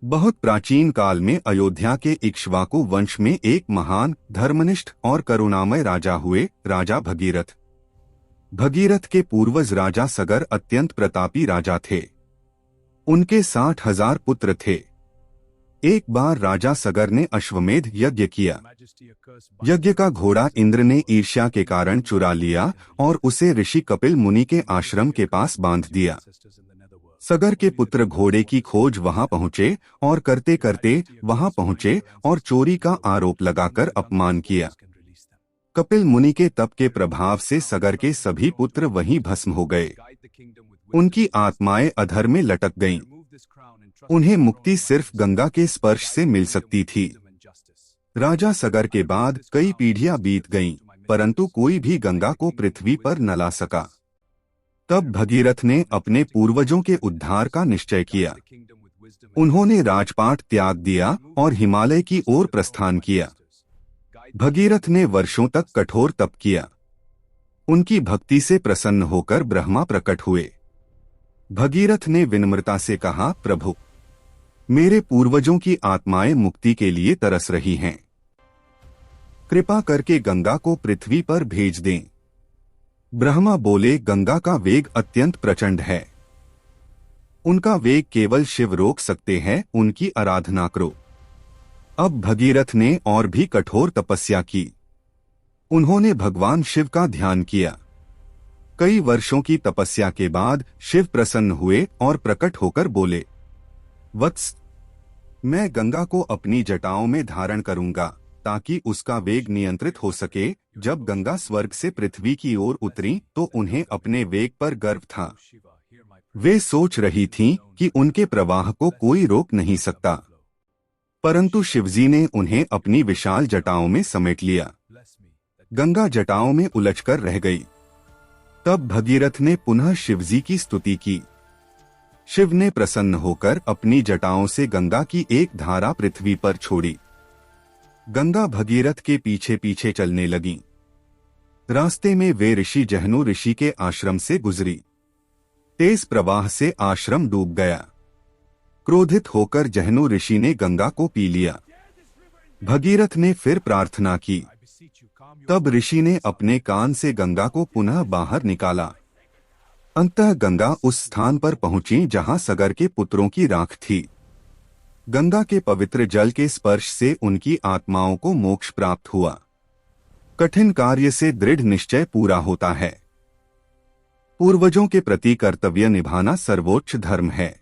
बहुत प्राचीन काल में अयोध्या के इक्ष्वाकु वंश में एक महान, धर्मनिष्ठ और करुणामय राजा हुए, राजा भगीरथ। भगीरथ के पूर्वज राजा सगर अत्यंत प्रतापी राजा थे। उनके 60,000 पुत्र थे। एक बार राजा सगर ने अश्वमेध यज्ञ किया। यज्ञ का घोड़ा इंद्र ने ईर्ष्या के कारण चुरा लिया और उसे ऋषि कपिल मुनि के आश्रम के पास बांध दिया। सगर के पुत्र घोड़े की खोज वहां पहुंचे और करते करते वहां पहुंचे और चोरी का आरोप लगाकर अपमान किया। कपिल मुनि के तप के प्रभाव से सगर के सभी पुत्र वहीं भस्म हो गए। उनकी आत्माएं अधर में लटक गईं। उन्हें मुक्ति सिर्फ गंगा के स्पर्श से मिल सकती थी। राजा सगर के बाद कई पीढ़ियां बीत गईं, परंतु कोई भी गंगा को पृथ्वी पर न ला सका। तब भगीरथ ने अपने पूर्वजों के उद्धार का निश्चय किया। उन्होंने राजपाट त्याग दिया और हिमालय की ओर प्रस्थान किया। भगीरथ ने वर्षों तक कठोर तप किया। उनकी भक्ति से प्रसन्न होकर ब्रह्मा प्रकट हुए। भगीरथ ने विनम्रता से कहा, प्रभु, मेरे पूर्वजों की आत्माएं मुक्ति के लिए तरस रही हैं। कृपा करके गंगा को पृथ्वी पर भेज दें। ब्रह्मा बोले, गंगा का वेग अत्यंत प्रचंड है। उनका वेग केवल शिव रोक सकते हैं, उनकी आराधना करो। अब भगीरथ ने और भी कठोर तपस्या की। उन्होंने भगवान शिव का ध्यान किया। कई वर्षों की तपस्या के बाद शिव प्रसन्न हुए और प्रकट होकर बोले, वत्स, मैं गंगा को अपनी जटाओं में धारण करूंगा ताकि उसका वेग नियंत्रित हो सके। जब गंगा स्वर्ग से पृथ्वी की ओर उतरी तो उन्हें अपने वेग पर गर्व था। वे सोच रही थीं कि उनके प्रवाह को कोई रोक नहीं सकता, परंतु शिवजी ने उन्हें अपनी विशाल जटाओं में समेट लिया। गंगा जटाओं में उलझकर रह गई। तब भगीरथ ने पुनः शिवजी की स्तुति की। शिव ने प्रसन्न होकर अपनी जटाओं से गंगा की एक धारा पृथ्वी पर छोड़ी। गंगा भगीरथ के पीछे पीछे चलने लगी। रास्ते में वे ऋषि जहनु ऋषि के आश्रम से गुजरी। तेज प्रवाह से आश्रम डूब गया। क्रोधित होकर जहनु ऋषि ने गंगा को पी लिया। भगीरथ ने फिर प्रार्थना की। तब ऋषि ने अपने कान से गंगा को पुनः बाहर निकाला। अंततः गंगा उस स्थान पर पहुंची जहां सगर के पुत्रों की राख थी। गंगा के पवित्र जल के स्पर्श से उनकी आत्माओं को मोक्ष प्राप्त हुआ। कठिन कार्य से दृढ़ निश्चय पूरा होता है। पूर्वजों के प्रति कर्तव्य निभाना सर्वोच्च धर्म है।